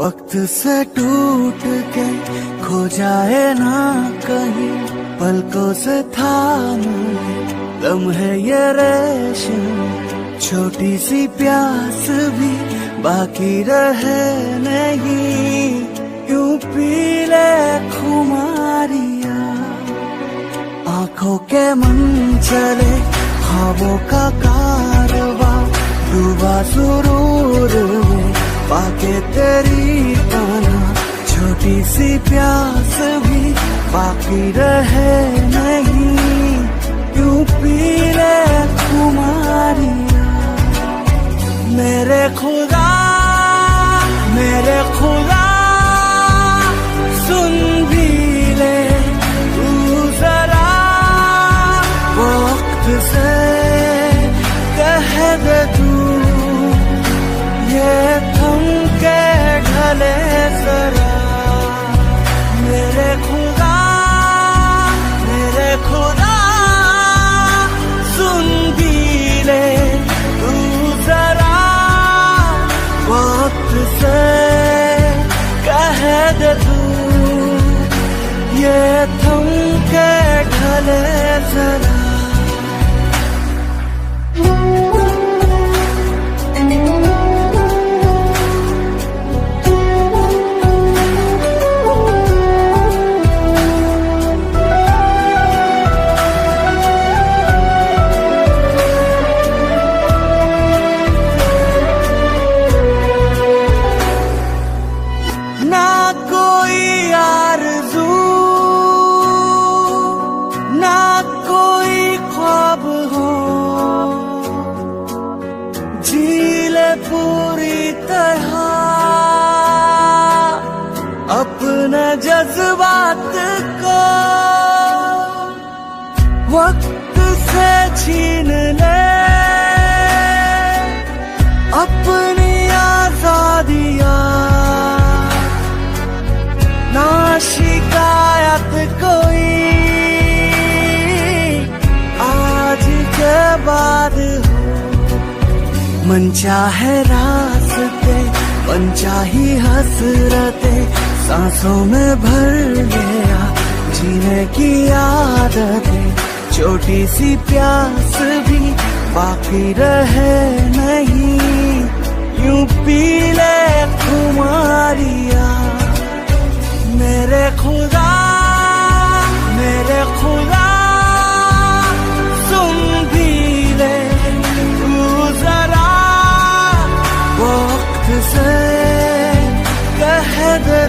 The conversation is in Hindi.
वक्त से टूट के खो जाए ना कहीं, पलकों से थाम ले लम्हे ये रेशम, छोटी सी प्यास भी बाकी रहे नहीं, यूं पी ले खुमारिया। आंखों के मंचले ख्वाबों का कारवा, डूबा सुरूर में पाके तेरी ताना, छोटी सी प्यास भी बाकी रहे नहीं, यूं पी ले खुमारिया। मेरे खुदा सुन भी ले तू जरा, वक्त से कह दे तू ये थम के ढले जरा। मेरे खुदा सुन भी ले तू जरा, वक्त से कह दे तू ये थम के ढले जरा। अपने जज्बात को वक्त से छीन ले, अपनी आजादियाँ ना शिकायत कोई आज के बाद हो। मन चाहे रास्ते मन चाही हसरते सांसों में भर गया, जीने की आदतें छोटी सी प्यास भी बाकी रहे नहीं, यूं पी ले खुमारिया। मेरे खुदा सुन भी ले तू जरा, वक्त से कह दे